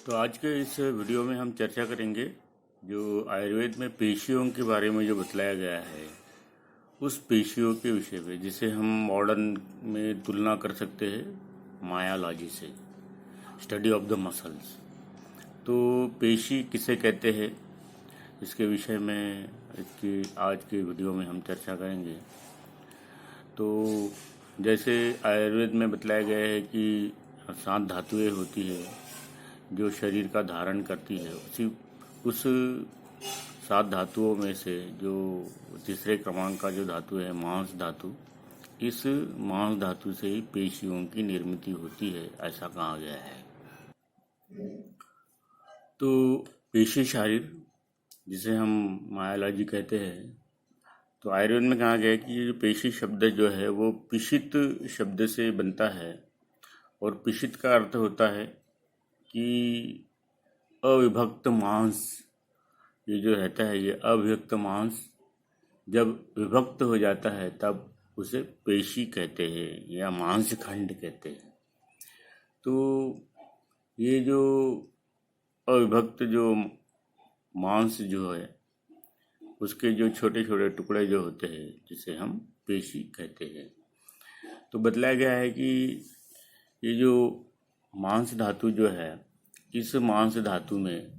तो आज के इस वीडियो में हम चर्चा करेंगे जो आयुर्वेद में पेशियों के बारे में जो बतलाया गया है उस पेशियों के विषय में, जिसे हम मॉडर्न में तुलना कर सकते हैं मायालॉजी से, स्टडी ऑफ द मसल्स। तो पेशी किसे कहते हैं, इसके विषय में इसकी आज के वीडियो में हम चर्चा करेंगे। तो जैसे आयुर्वेद में बतलाया गया है कि 7 धातुएं होती है जो शरीर का धारण करती है। उस 7 धातुओं में से जो तीसरे क्रमांक का जो धातु है मांस धातु, इस मांस धातु से ही पेशियों की निर्मित होती है, ऐसा कहा गया है। तो पेशी शरीर जिसे हम मायालॉजी कहते हैं, तो आयुर्वेद में कहा गया है कि ये जो पेशी शब्द जो है वो पिशित शब्द से बनता है, और पिशित का अर्थ होता है कि अविभक्त मांस। ये जो रहता है, ये अविभक्त मांस जब विभक्त हो जाता है तब उसे पेशी कहते हैं या मांस खंड कहते हैं। तो ये जो अविभक्त जो मांस जो है उसके जो छोटे छोटे टुकड़े जो होते हैं जिसे हम पेशी कहते हैं। तो बतलाया गया है कि ये जो मांस धातु जो है, इस मांस धातु में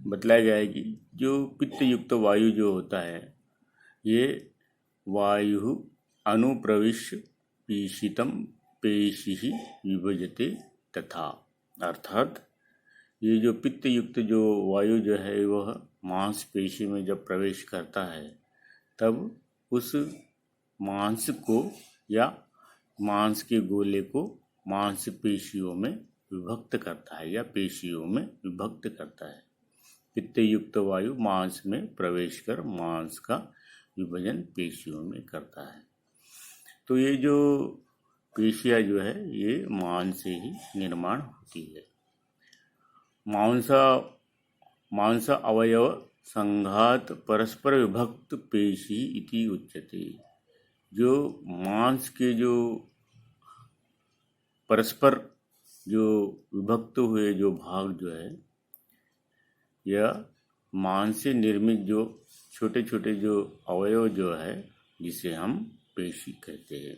बतलाया गया है कि जो पित्त युक्त वायु जो होता है, ये वायु अनुप्रविश्य पीशितम पेशी विभजते तथा, अर्थात ये जो पित्त युक्त जो वायु जो है वह मांस पेशी में जब प्रवेश करता है तब उस मांस को या मांस के गोले को मांस पेशियों में विभक्त करता है या पेशियों में विभक्त करता है। पित्त युक्त वायु मांस में प्रवेश कर मांस का विभजन पेशियों में करता है। तो ये जो पेशियां जो है ये मांस से ही निर्माण होती है। मांस अवयव संघात परस्पर विभक्त पेशी इति उच्यते। जो मांस के जो परस्पर जो विभक्त हुए जो भाग जो है, या मांस से निर्मित जो छोटे छोटे जो अवयव जो है जिसे हम पेशी कहते हैं।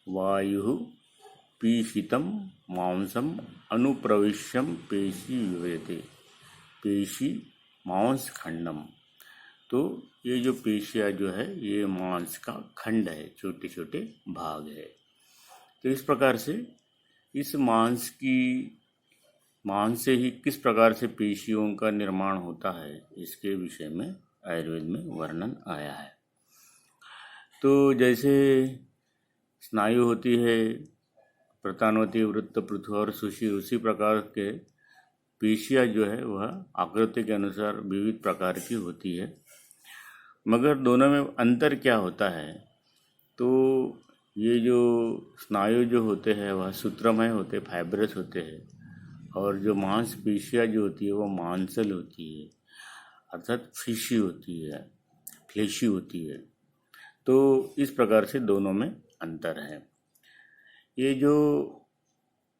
वायु पीशितम मांसम अनुप्रविश्यम पेशी विभजते पेशी मांस खंडम। तो ये जो पेशियां जो है ये मांस का खंड है, छोटे छोटे भाग है। तो इस प्रकार से इस मांस से ही किस प्रकार से पेशियों का निर्माण होता है, इसके विषय में आयुर्वेद में वर्णन आया है। तो जैसे स्नायु होती है, प्रतानवती, वृत्त, पृथु और सुषि, उसी प्रकार के पेशियां जो है वह आकृति के अनुसार विविध प्रकार की होती है। मगर दोनों में अंतर क्या होता है? तो ये जो स्नायु जो होते हैं वह सूत्रमय होते, फाइब्रस होते हैं, और जो मांसपेशियां जो होती है वो मांसल होती है, अर्थात फिशी होती है, फ्लेशी होती है। तो इस प्रकार से दोनों में अंतर है। ये जो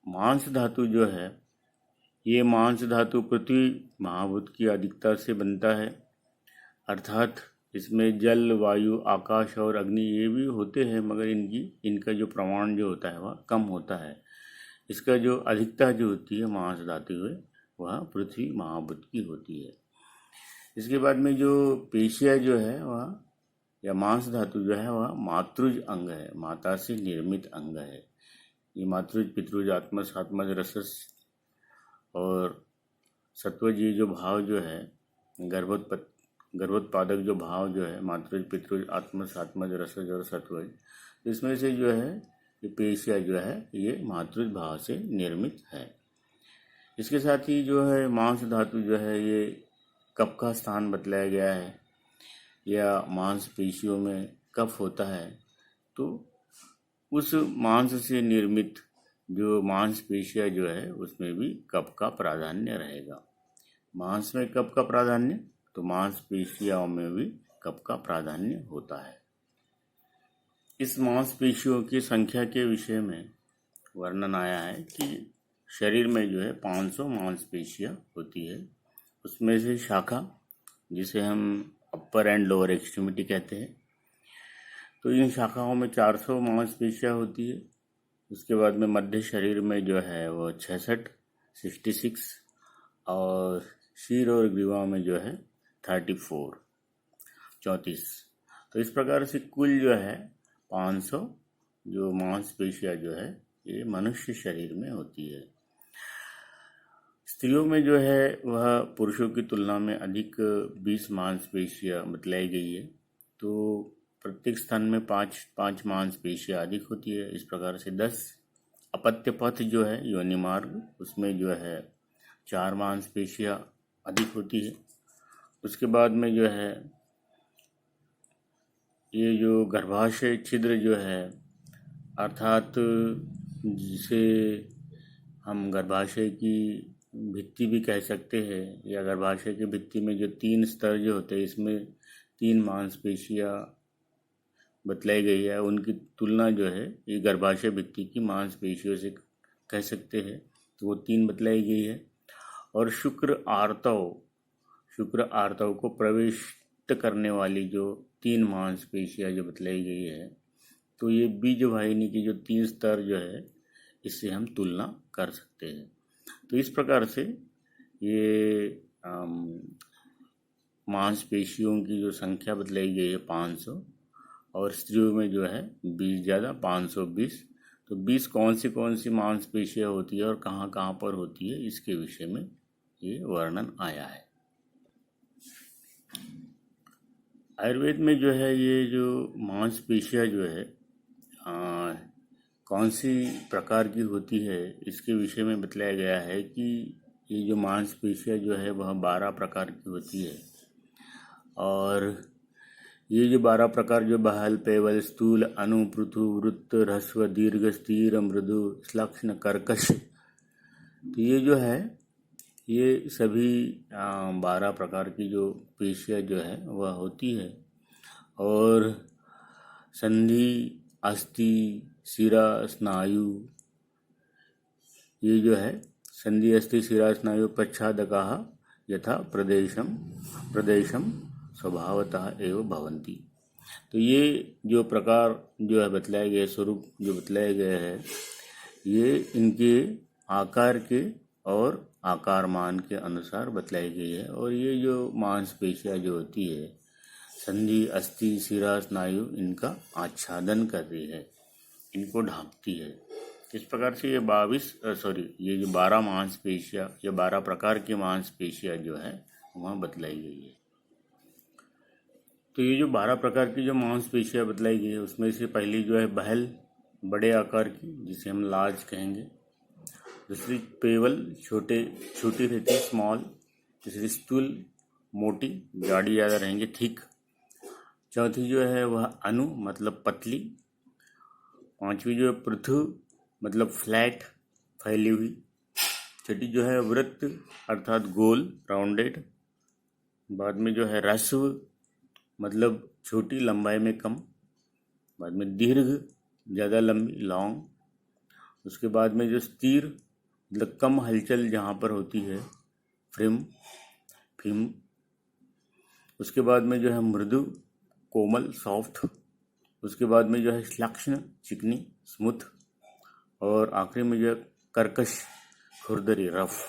मांस धातु जो है, ये मांस धातु पृथ्वी महाभूत की अधिकता से बनता है, अर्थात इसमें जल, वायु, आकाश और अग्नि ये भी होते हैं, मगर इनका जो प्रमाण जो होता है वह कम होता है। इसका जो अधिकता जो होती है मांस धातु में वह पृथ्वी महाभूत की होती है। इसके बाद में जो पेशियां जो है वह या मांस धातु जो है वह मातृज अंग है, माता से निर्मित अंग है। ये मातृज, पितृज, आत्मज, आत्मज, रसस और सत्वज, ये जो भाव जो है गर्भोत्पादक जो भाव जो है मातृज, पितृज, आत्मज, आत्मज, रसज और सत्वज, इसमें से जो है ये पेशियां जो है ये मातृज भाव से निर्मित है। इसके साथ ही जो है मांस धातु जो है ये कफ का स्थान बतलाया गया है, या मांस पेशियों में कफ होता है, तो उस मांस से निर्मित जो मांसपेशियां जो है उसमें भी कफ का प्राधान्य रहेगा। मांस में कफ का प्राधान्य, तो मांसपेशियों में भी कफ का प्राधान्य होता है। इस मांसपेशियों की संख्या के विषय में वर्णन आया है कि शरीर में जो है 500 मांसपेशियां होती है। उसमें से शाखा, जिसे हम अपर एंड लोअर एक्सट्रीमिटी कहते हैं, तो इन शाखाओं में 400 मांसपेशियां होती है। उसके बाद में मध्य शरीर में जो है वो 66 और शीर और ग्रीवा में जो है 34। तो इस प्रकार से कुल जो है 500 जो मांसपेशियां जो है ये मनुष्य शरीर में होती है। स्त्रियों में जो है वह पुरुषों की तुलना में अधिक 20 मांसपेशियां बतलाई गई है। तो प्रत्येक स्तन में 5 मांसपेशियां अधिक होती है। इस प्रकार से 10 अपत्य पथ जो है योनि मार्ग, उसमें जो है 4 मांसपेशियां अधिक होती है। उसके बाद में जो है ये जो गर्भाशय छिद्र जो है, अर्थात जिसे हम गर्भाशय की भित्ति भी कह सकते हैं, या गर्भाशय की भित्ति में जो 3 स्तर जो होते हैं, इसमें 3 मांसपेशियां बतलाई गई है। उनकी तुलना जो है ये गर्भाशय भित्ति की मांसपेशियों से कह सकते हैं, तो वो 3 बतलाई गई है। और शुक्र आर्तव को प्रविष्ट करने वाली जो 3 मांसपेशियां जो बतलाई गई है, तो ये बीज वाहिनी की जो 3 स्तर जो है, इससे हम तुलना कर सकते हैं। तो इस प्रकार से ये मांसपेशियों की जो संख्या बतलाई गई है 500, और स्त्रियों में जो है 20 ज़्यादा 520। तो 20 कौन सी मांसपेशियां होती है और कहाँ कहाँ पर होती है, इसके विषय में ये वर्णन आया है। आयुर्वेद में जो है ये जो मांसपेशियां जो है कौन सी प्रकार की होती है, इसके विषय में बतलाया गया है कि ये जो मांसपेशियां जो है वह 12 प्रकार की होती है। और ये जो 12 प्रकार जो बहल, पेवल, स्थूल, अनु, पृथु, वृत्त, ह्रस्व, दीर्घ, स्थिर, मृदु, श्लक्ष्ण, कर्कश, तो ये जो है ये सभी 12 प्रकार की जो पेशियां जो है वह होती है। और संधि, अस्थि, शिरा, स्नायु, ये जो है संधि, अस्थि, शिरा, स्नायु प्रच्छादकाः यथा प्रदेशम स्वभावतः एव भवन्ति। तो ये जो प्रकार जो है बतलाए गए, स्वरूप जो बतलाए गए हैं, ये इनके आकार के और आकारमान के अनुसार बतलाई गई है। और ये जो मांसपेशियां जो होती है, संधि, अस्थि, शिरा, स्नायु, इनका आच्छादन कर रही है, इनको ढांकती है। इस प्रकार से ये 12 मांसपेशियां या 12 प्रकार की मांसपेशियां जो है वहाँ बतलाई गई है। तो ये जो 12 प्रकार की जो मांसपेशियां बतलाई गई है, उसमें से पहली जो है बहल, बड़े आकार की, जिसे हम लार्ज कहेंगे। दूसरी पेवल, छोटी रहती है, स्मॉल। तीसरी स्थूल, मोटी, जाड़ी ज़्यादा रहेंगे, थिक। चौथी जो है वह अनु, मतलब पतली। पांचवी जो है पृथु, मतलब फ्लैट, फैली हुई। छठी जो है वृत्त, अर्थात गोल, राउंडेड। बाद में जो है ह्रस्व, मतलब छोटी, लंबाई में कम। बाद में दीर्घ, ज़्यादा लंबी, लॉन्ग। उसके बाद में जो स्थिर, मतलब कम हलचल जहाँ पर होती है, फिम। उसके बाद में जो है मृदु, कोमल, सॉफ्ट। उसके बाद में जो है श्लक्ष्ण, चिकनी, स्मूथ। और आखिरी में जो है कर्कश, खुरदरी, रफ।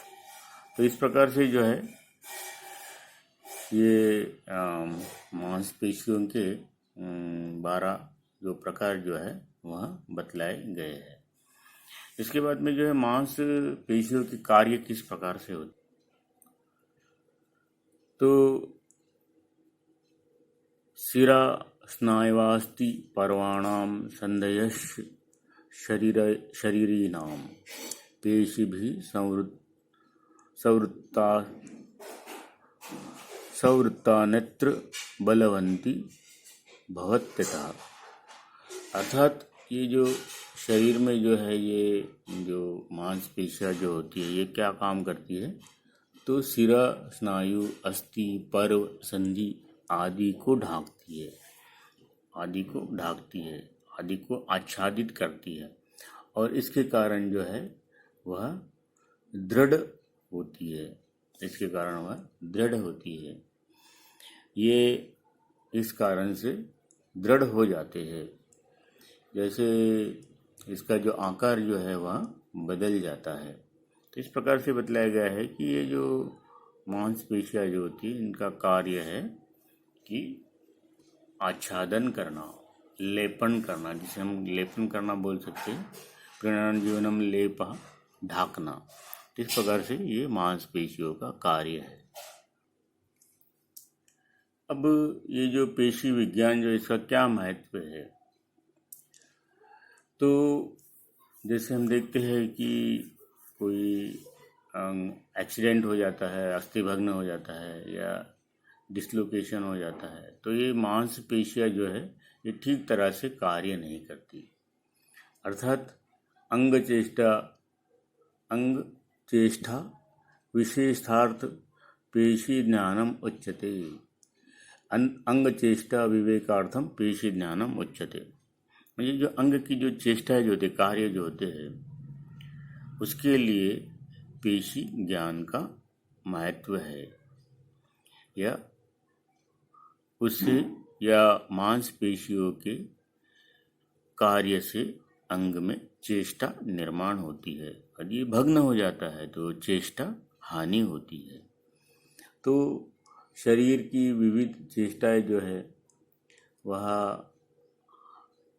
तो इस प्रकार से जो है ये मांसपेशियों के 12 जो प्रकार जो है वह बतलाए गए हैं। इसके बाद में जो है मांसपेशियों के कार्य किस प्रकार से होते, तो शिरा स्नायवास्ति पर्वाणाम संधयश्च शरीरीणाम पेशिभिः संवृत्तान्यत्र बलवन्ति भवत्यतः। अर्थात ये जो शरीर में जो है ये जो मांसपेशियां जो होती है, ये क्या काम करती है, तो शिरा, स्नायु, अस्थि, पर्व, संधि आदि को ढांकती है, आदि को आच्छादित करती है। और इसके कारण जो है वह दृढ़ होती है, इसके कारण वह दृढ़ होती है। ये इस कारण से दृढ़ हो जाते हैं। जैसे इसका जो आकार जो है वह बदल जाता है। तो इस प्रकार से बतलाया गया है कि ये जो मांसपेशियाँ जो होती है इनका कार्य है कि आच्छादन करना, लेपन करना, जिसे हम लेपन करना बोल सकते हैं। प्रणयन जीवनम लेपा, ढाकना। इस प्रकार से ये मांसपेशियों का कार्य है। अब ये जो पेशी विज्ञान जो इसका क्या महत्व है, तो जैसे हम देखते हैं कि कोई एक्सीडेंट हो जाता है, अस्थि भग्न हो जाता है या डिसलोकेशन हो जाता है, तो ये मांसपेशियाँ जो है ये ठीक तरह से कार्य नहीं करती। अर्थात अंग चेष्टा विशेषार्थ पेशी ज्ञानम उच्यते। अंग चेष्टा विवेकार्थम पेशी ज्ञानम उच्यते। म्हणजे जो अंग की जो चेष्टा जो होते, कार्य जो होते हैं, उसके लिए पेशी ज्ञान का महत्व है। या उससे या मांसपेशियों के कार्य से अंग में चेष्टा निर्माण होती है। यदि ये भग्न हो जाता है तो चेष्टा हानि होती है। तो शरीर की विविध चेष्टाएं जो है वह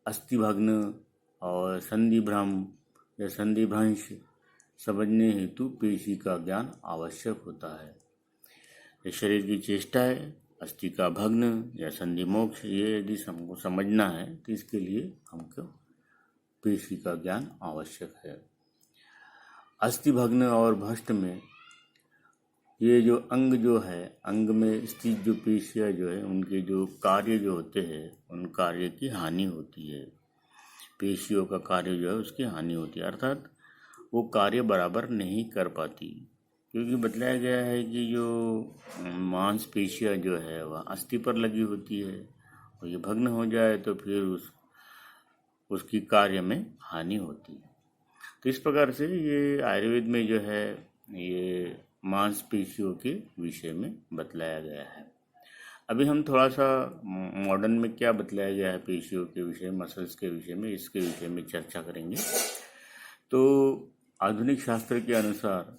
अस्थि भग्न और संधिभ्रम या संधिभ्रंश समझने हेतु पेशी का ज्ञान आवश्यक होता है। ये शरीर की चेष्टाएं, अस्थि का भग्न या संधि मोक्ष, ये यदि हमको समझना है तो इसके लिए हमको पेशी का ज्ञान आवश्यक है। अस्थि भग्न और भ्रष्ट में ये जो अंग जो है, अंग में स्थित जो पेशियाँ जो है उनके जो कार्य जो होते हैं उन कार्य की हानि होती है। पेशियों का कार्य जो है उसकी हानि होती है, अर्थात वो कार्य बराबर नहीं कर पाती। क्योंकि बतलाया गया है कि जो मांसपेशियाँ जो है वह अस्थि पर लगी होती है और ये भग्न हो जाए तो फिर उसकी कार्य में हानि होती है। तो इस प्रकार से ये आयुर्वेद में जो है ये मांसपेशियों के विषय में बतलाया गया है। अभी हम थोड़ा सा मॉडर्न में क्या बतलाया गया है पेशियों के विषय, मसल्स के विषय में, इसके विषय में चर्चा करेंगे। तो आधुनिक शास्त्र के अनुसार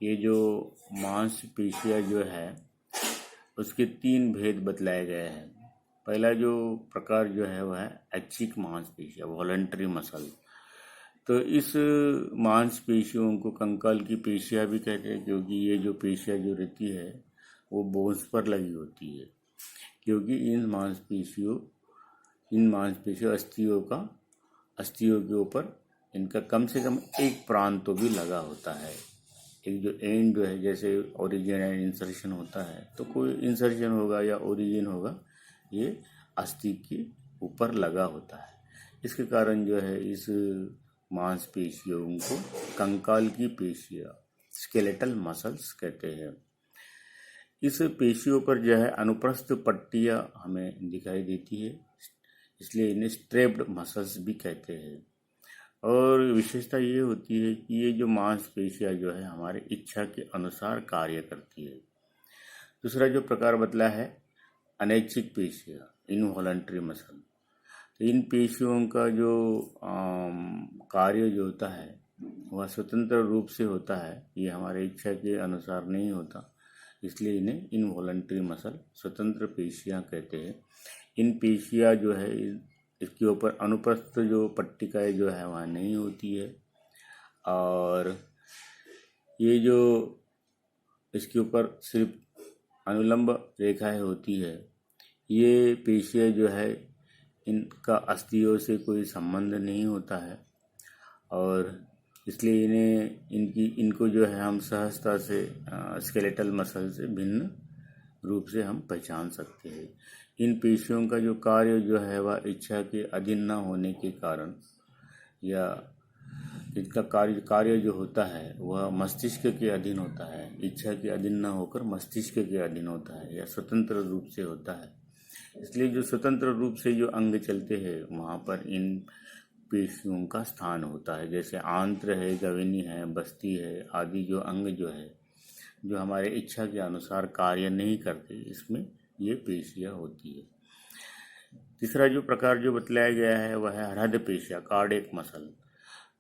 ये जो मांसपेशियाँ जो है उसके 3 भेद बतलाए गए हैं। पहला जो प्रकार जो है वह है ऐच्छिक मांसपेशियाँ, वॉलंटरी मसल। तो इस मांसपेशियों को कंकाल की पेशियाँ भी कहते हैं, क्योंकि ये जो पेशियाँ जो रहती है वो बोन्स पर लगी होती है। क्योंकि इन मांसपेशियों अस्थियों के ऊपर इनका कम से कम एक प्रांत तो भी लगा होता है। एक जो एंड जो है, जैसे ओरिजिन एंड इंसर्शन होता है, तो कोई इंसर्शन होगा या ओरिजिन होगा, ये अस्थि के ऊपर लगा होता है। इसके कारण जो है इस मांसपेशियों को कंकाल की पेशियाँ, स्केलेटल मसल्स कहते हैं। इस पेशियों पर जो है अनुप्रस्थ पट्टियाँ हमें दिखाई देती है, इसलिए इन्हें स्ट्रेप्ड मसल्स भी कहते हैं। और विशेषता ये होती है कि ये जो मांसपेशियाँ जो है हमारे इच्छा के अनुसार कार्य करती है। दूसरा जो प्रकार बतला है अनैच्छिक पेशियाँ, इनवॉलंटरी मसल। तो इन पेशियों का जो कार्य जो होता है वह स्वतंत्र रूप से होता है, ये हमारे इच्छा के अनुसार नहीं होता, इसलिए इन्हें इनवॉलंटरी मसल, स्वतंत्र पेशियाँ कहते हैं। इन पेशियाँ जो है इसके ऊपर अनुप्रस्थ जो पट्टिकाएँ जो है वहाँ नहीं होती है, और ये जो इसके ऊपर सिर्फ अनुलंब रेखाएं होती है। ये पेशियाँ जो है इनका अस्थियों से कोई संबंध नहीं होता है, और इसलिए इनको जो है हम सहजता से स्केलेटल मसल से भिन्न रूप से हम पहचान सकते हैं। इन पेशियों का जो कार्य जो है वह इच्छा के अधीन न होने के कारण, या इनका कार्य जो होता है वह मस्तिष्क के अधीन होता है, इच्छा के अधीन न होकर मस्तिष्क के अधीन होता है या स्वतंत्र रूप से होता है। इसलिए जो स्वतंत्र रूप से जो अंग चलते हैं वहाँ पर इन पेशियों का स्थान होता है। जैसे आंत्र है, गविनी है, बस्ती है आदि जो अंग जो है, जो हमारे इच्छा के अनुसार कार्य नहीं करते, इसमें ये पेशियाँ होती है। तीसरा जो प्रकार जो बतलाया गया है वह है हृदय पेशियाँ, कार्डियक मसल।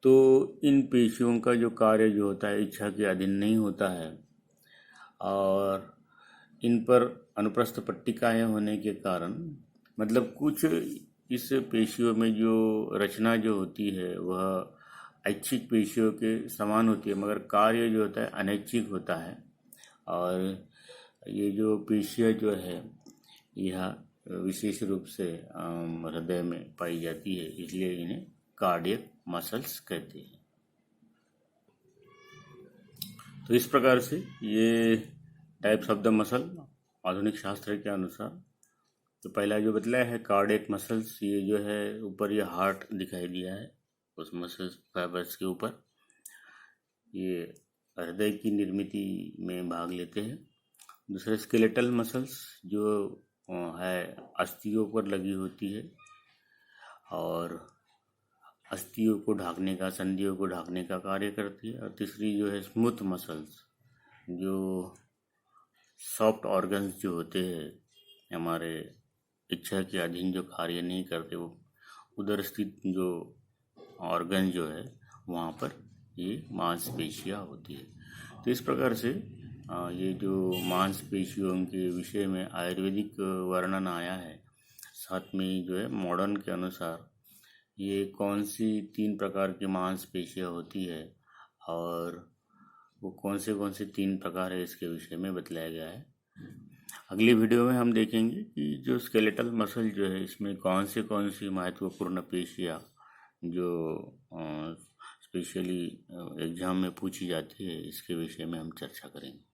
तो इन पेशियों का जो कार्य जो होता है इच्छा के अधीन नहीं होता है, और इन पर अनुप्रस्थ पट्टिकाएँ होने के कारण, मतलब कुछ इस पेशियों में जो रचना जो होती है वह ऐच्छिक पेशियों के समान होती है, मगर कार्य जो होता है अनैच्छिक होता है। और ये जो पेशियाँ जो है यह विशेष रूप से हृदय में पाई जाती है, इसलिए इन्हें कार्डियक मसल्स कहते हैं। तो इस प्रकार से ये टाइप्स ऑफ द मसल आधुनिक शास्त्र के अनुसार, तो पहला जो बतलाया है कार्डियक मसल्स, ये जो है ऊपर ये हार्ट दिखाई दिया है उस मसल्स फाइबर्स के ऊपर, ये हृदय की निर्मित में भाग लेते हैं। दूसरे स्केलेटल मसल्स जो है अस्थियों पर लगी होती है और अस्थियों को ढांकने का, संधियों को ढांकने का कार्य करती है। और तीसरी जो है स्मूथ मसल्स, जो सॉफ्ट ऑर्गन्स जो होते हैं हमारे इच्छा के अधीन जो कार्य नहीं करते, वो उधर स्थित जो ऑर्गन जो है वहाँ पर ये मांसपेशियाँ होती है। तो इस प्रकार से ये जो मांसपेशियों के विषय में आयुर्वेदिक वर्णन आया है, साथ में जो है मॉडर्न के अनुसार ये कौन सी 3 प्रकार की मांसपेशियाँ होती है और वो कौन से 3 प्रकार है, इसके विषय में बतलाया गया है। अगली वीडियो में हम देखेंगे कि जो स्केलेटल मसल जो है इसमें कौन सी महत्वपूर्ण पेशियाँ जो स्पेशली एग्जाम में पूछी जाती है, इसके विषय में हम चर्चा करेंगे।